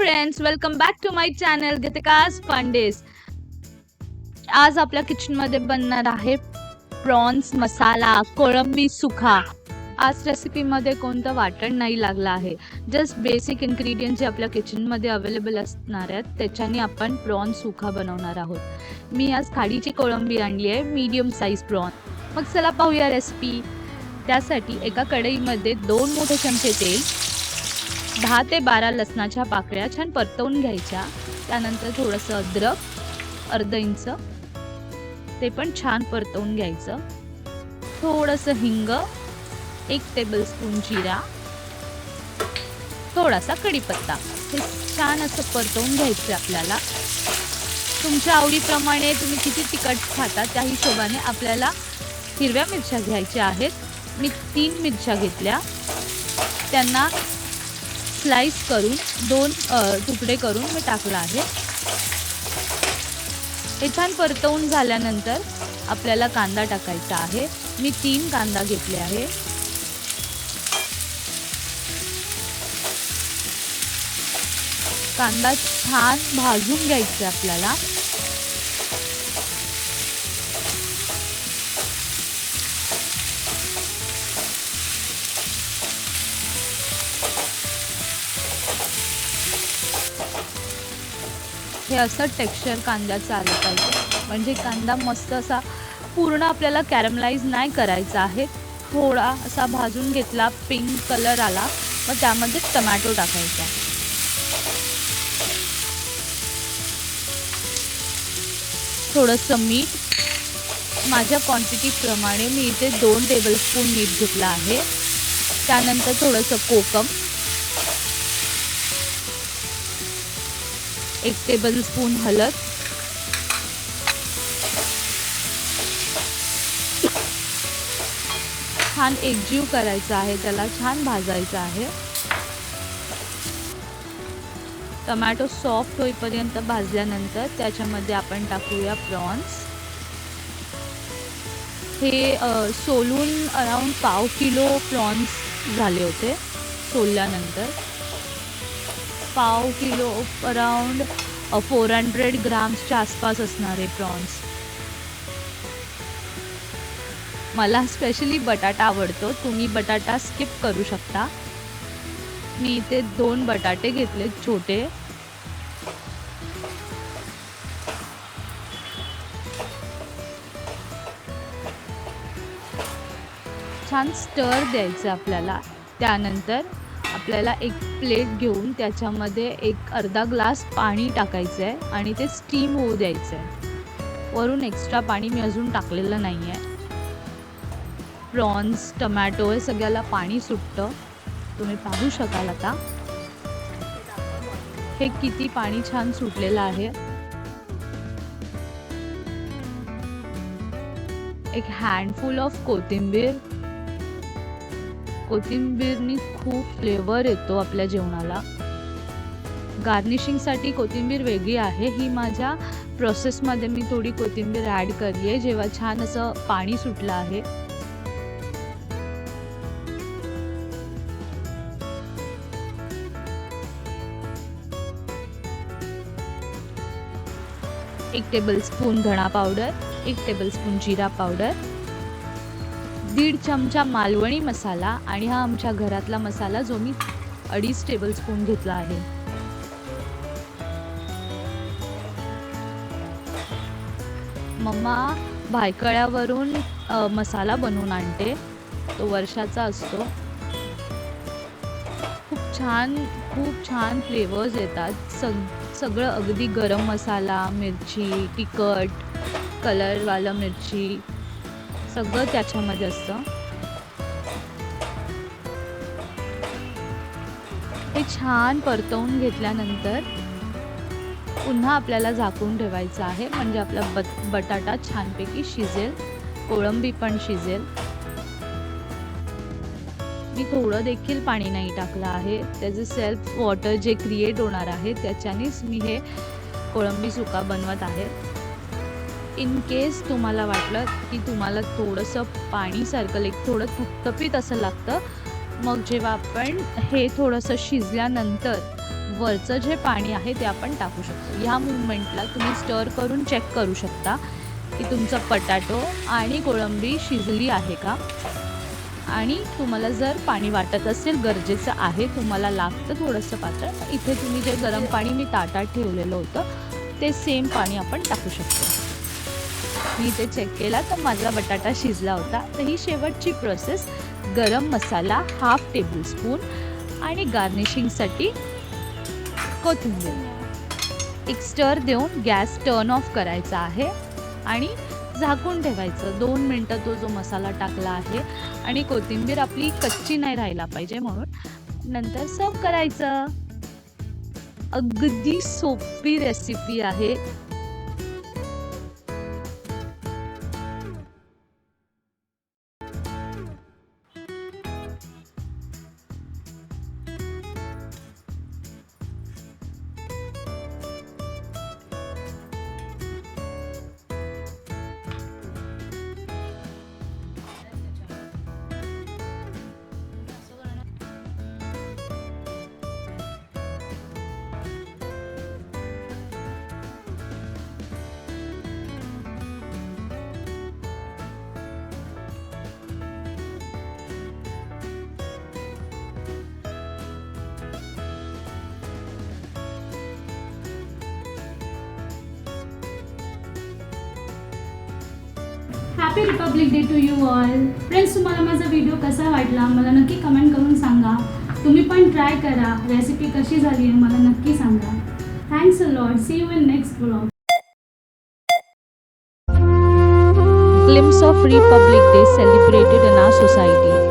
Friends, welcome back to my channel Geetika's fun days. आज आपल्या kitchen मध्ये बनणार आहे प्रॉन्स मसाला कोळंबी सुखा. आज रेसिपी मध्ये कोणतं वाटण नाही लागलं आहे. जस्ट बेसिक इन्ग्रेडियंट्स जे आपल्या किचन मध्ये अवेलेबल असणार आहेत त्याच्याने आपण प्रॉन सुखा बनवणार आहोत. मी आज खाडीची कोळंबी आणली आहे, मीडियम साईज प्रॉन. मग चला पाहूया रेसिपी. त्यासाठी एका कढईमध्ये 2 मोठे चमचे तेल, 10 ते 12 लसणाच्या पाकळ्या छान परतवून घ्यायच्या. त्यानंतर थोडंसं अद्रक, अर्धा इंच, ते पण छान परतवून घ्यायचं. थोडंसं हिंग, 1 टेबलस्पून जिरा, थोडासा कढीपत्ता. हे छान असं परतवून घ्यायचं आपल्याला. तुमच्या आवडीप्रमाणे तुम्ही किती तिखट खाता त्या हिशोबाने आपल्याला हिरव्या मिरच्या घ्यायच्या आहेत. मी 3 मिरच्या घेतल्या, त्यांना स्लाइस करून 2 तुकडे करून मी टाकला आहे. हे छान परतवून झाल्यानंतर आपल्याला कांदा टाकायचा आहे. मी 3 कांदा घेतले आहे. कांदा छान भाजून घ्यायचा आपल्याला. हे असं टेक्स्चर कांद्याचं आलं पाहिजे, म्हणजे कांदा मस्त असा पूर्ण आपल्याला कॅरमलाइज नाही करायचा आहे. थोडा असा भाजून घेतला, पिंक कलर आला, मग त्यामध्ये टोमॅटो टाकायचा. थोडंसं मीठ, माझ्या क्वांटिटीप्रमाणे मी इथे 2 टेबलस्पून मीठ घेतलं आहे. त्यानंतर थोडंसं कोकम, 1 टेबलस्पून हळद, छान एकजीव करायचं आहे, त्याला छान भाजायचं आहे. टोमॅटो सॉफ्ट होईपर्यंत भाजल्यानंतर त्याच्यामध्ये आपण टाकूया प्रॉन्स. हे सोलून अराउंड पाव किलो प्रॉन्स झाले होते. सोलल्यानंतर पाव किलो अराउंड 400 ग्राम्सच्या आसपास असणारे प्रॉन्स. मला स्पेशली बटाटा आवडतो, तुम्ही बटाटा स्किप करू शकता. मी इथे 2 बटाटे घेतले छोटे. छान स्टर द्यायचं आपल्याला. त्यानंतर आपल्याला एक प्लेट घेऊन त्याच्यामध्ये एक अर्धा ग्लास पाणी टाकायचं आहे आणि ते स्टीम होऊ द्यायचं आहे. वरून एक्स्ट्रा पाणी मी अजून टाकलेलं नाही आहे. प्रॉन्स, टोमॅटो हे सगळ्याला पाणी सुटतं, तुम्ही पाहू शकाल आता. हे किती पाणी छान सुटलेलं आहे. एक हँडफुल ऑफ कोथिंबीर. कोथिंबीरनी खूप फ्लेवर येतो आपल्या जेवणाला. गार्निशिंगसाठी कोथिंबीर वेगळी आहे. ही माझ्या प्रोसेसमध्ये मी थोडी कोथिंबीर ॲड करली आहे जेव्हा छान असं पाणी सुटलं आहे. एक टेबलस्पून धणा पावडर, 1 टेबलस्पून जिरा पावडर, 1.5 चमचा मालवणी मसाला आणि हा आमच्या घरातला मसाला जो मी 2.5 टेबलस्पून घेतला आहे. मम्मा भायखळ्यावरून मसाला बनवून आणते, तो वर्षाचा असतो. खूप छान फ्लेवर्स येतात. सगळं अगदी गरम मसाला, मिरची, तिखट, कलरवाला मिरची सगळं त्याच्यामध्ये असतं. हे छान परतवून घेतल्यानंतर पुन्हा आपल्याला झाकून ठेवायचं आहे, म्हणजे आपला बटाटा छानपैकी शिजेल, कोळंबी पण शिजेल. मी थोडं देखील पाणी नाही टाकलं आहे. त्याचं सेल्फ वॉटर जे क्रिएट होणार आहे त्याच्यानेच मी हे कोळंबी सुका बनवत आहे. इन केस तुम्हाला वाटलं की तुम्हाला थोडंसं पाणीसारखं थोडं थपथपीत असं लागतं, मग जेव्हा आपण हे थोडंसं शिजल्यानंतर वरचं जे पाणी आहे ते आपण टाकू शकतो. ह्या मुवमेंटला तुम्ही स्टर करून चेक करू शकता की तुमचा पटाटो आणि कोळंबी शिजली आहे का. आणि तुम्हाला जर पाणी वाटत असेल गरजेचं आहे, तुम्हाला लागतं थोडंसं पातळ, इथे तुम्ही जे गरम पाणी मी ताटात ठेवलेलं होतं ते सेम पाणी आपण टाकू शकतो. मी ते चेक केला तर माझा बटाटा शिजला होता. तर ही शेवटची प्रोसेस. गरम मसाला 1/2 टेबलस्पून आणि गार्निशिंगसाठी कोथिंबीर. एक स्टर देऊन गॅस टर्न ऑफ करायचा आहे आणि झाकून ठेवायचं. 2 मिनटं तो जो मसाला टाकला आहे आणि कोथिंबीर आपली कच्ची नाही राहायला पाहिजे म्हणून नंतर सर्व करायचं. अगदी सोपी रेसिपी आहे. Happy republic day to you all. Friends, तुम्हाला माझा व्हिडिओ कसा वाटला मला नक्की कमेंट करून सांगा. तुम्ही पण ट्राय करा. रेसिपी कशी झाली आहे मला नक्की सांगा. Thanks a lot. See you in next vlog. Glimpse of Republic Day celebrated in our society.